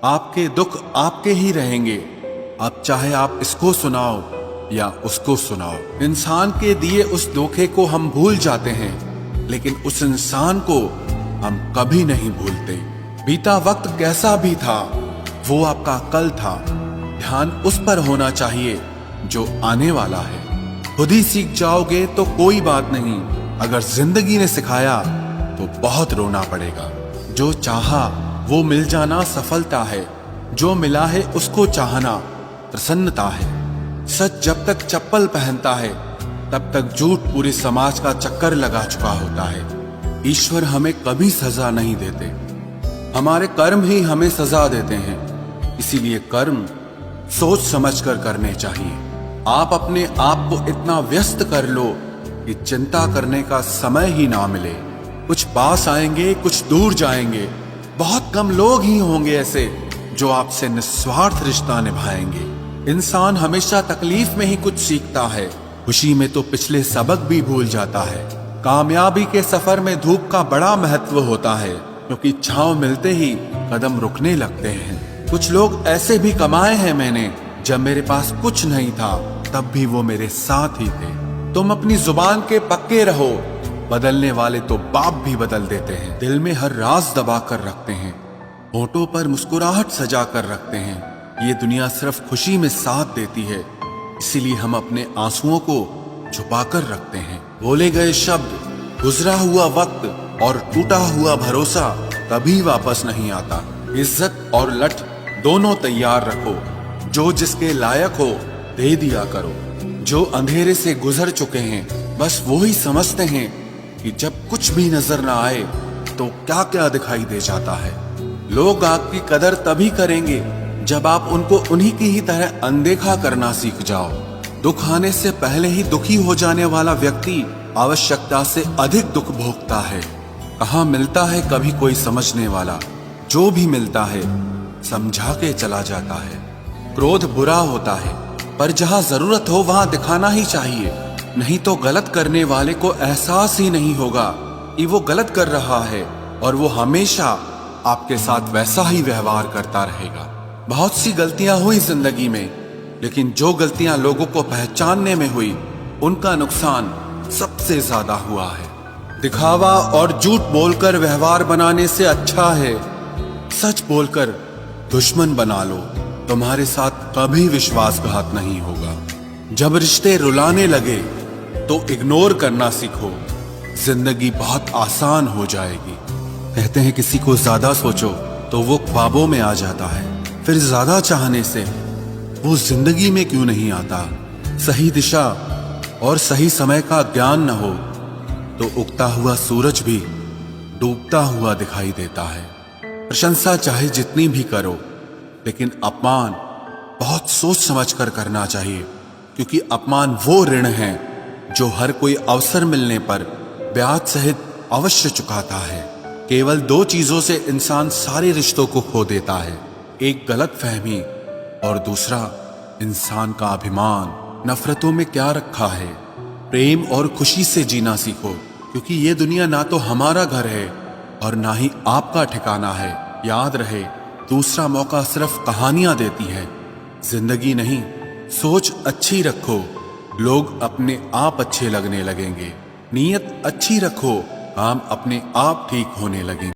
आपके दुख आपके ही रहेंगे। अब चाहे आप इसको सुनाओ या उसको सुनाओ। इंसान के दिए उस धोखे को हम भूल जाते हैं, लेकिन उस इंसान को हम कभी नहीं भूलते। बीता वक्त कैसा भी था, वो आपका कल था। ध्यान उस पर होना चाहिए जो आने वाला है। खुद ही सीख जाओगे तो कोई बात नहीं, अगर जिंदगी ने सिखाया तो बहुत रोना पड़ेगा। जो चाहा वो मिल जाना सफलता है, जो मिला है उसको चाहना प्रसन्नता है। सच जब तक चप्पल पहनता है तब तक झूठ पूरे समाज का चक्कर लगा चुका होता है। ईश्वर हमें कभी सजा नहीं देते, हमारे कर्म ही हमें सजा देते हैं। इसीलिए कर्म सोच समझकर करने चाहिए। आप अपने आप को इतना व्यस्त कर लो कि चिंता करने का समय ही ना मिले। कुछ पास आएंगे, कुछ दूर जाएंगे। बहुत कम लोग ही होंगे ऐसे जो आपसे निस्वार्थ रिश्ता निभाएंगे। इंसान हमेशा तकलीफ में ही कुछ सीखता है, खुशी में तो पिछले सबक भी भूल जाता है। कामयाबी के सफर में धूप का बड़ा महत्व होता है, क्योंकि छांव मिलते ही कदम रुकने लगते हैं। कुछ लोग ऐसे भी कमाए हैं मैंने, जब मेरे पास कुछ नहीं था तब भी वो मेरे साथ ही थे। तुम अपनी जुबान के पक्के रहो, बदलने वाले तो बाप भी बदल देते हैं। दिल में हर राज दबा कर रखते हैं, होठों पर मुस्कुराहट सजा कर रखते हैं। ये दुनिया सिर्फ खुशी में साथ देती है, इसीलिए हम अपने आंसुओं को छुपा कर रखते हैं। बोले गए शब्द, गुजरा हुआ वक्त और टूटा हुआ भरोसा कभी वापस नहीं आता। इज्जत और लठ दोनों तैयार रखो, जो जिसके लायक हो दे दिया करो। जो अंधेरे से गुजर चुके हैं बस वो ही समझते हैं कि जब कुछ भी नजर ना आए तो क्या क्या दिखाई दे जाता है। लोग आपकी कदर तभी करेंगे जब आप उनको उन्हीं की ही तरह अनदेखा करना सीख जाओ। दुख आने से पहले ही दुखी हो जाने वाला व्यक्ति आवश्यकता से अधिक दुख भोगता है। कहाँ मिलता है कभी कोई समझने वाला, जो भी मिलता है समझा के चला जाता है। क्रोध बुरा होता है, पर जहाँ जरूरत हो वहां दिखाना ही चाहिए, नहीं तो गलत करने वाले को एहसास ही नहीं होगा कि वो गलत कर रहा है, और वो हमेशा आपके साथ वैसा ही व्यवहार करता रहेगा। बहुत सी गलतियां हुई जिंदगी में, लेकिन जो गलतियां लोगों को पहचानने में हुई उनका नुकसान सबसे ज्यादा हुआ है। दिखावा और झूठ बोलकर व्यवहार बनाने से अच्छा है सच बोलकर दुश्मन बना लो। तुम्हारे साथ कभी विश्वासघात नहीं होगा। जब रिश्ते रुलाने लगे तो इग्नोर करना सीखो, जिंदगी बहुत आसान हो जाएगी। कहते हैं किसी को ज्यादा सोचो तो वो ख्वाबों में आ जाता है, फिर ज्यादा चाहने से वो जिंदगी में क्यों नहीं आता। सही दिशा और सही समय का ज्ञान न हो तो उगता हुआ सूरज भी डूबता हुआ दिखाई देता है। प्रशंसा चाहे जितनी भी करो, लेकिन अपमान बहुत सोच समझ कर करना चाहिए, क्योंकि अपमान वो ऋण है जो हर कोई अवसर मिलने पर ब्याज सहित अवश्य चुकाता है। केवल दो चीजों से इंसान सारे रिश्तों को खो देता है, एक गलतफहमी और दूसरा इंसान का अभिमान। नफरतों में क्या रखा है, प्रेम और खुशी से जीना सीखो, क्योंकि ये दुनिया ना तो हमारा घर है और ना ही आपका ठिकाना है। याद रहे, दूसरा मौका सिर्फ कहानियां देती है, जिंदगी नहीं। सोच अच्छी रखो, लोग अपने आप अच्छे लगने लगेंगे। नीयत अच्छी रखो, काम अपने आप ठीक होने लगेंगे।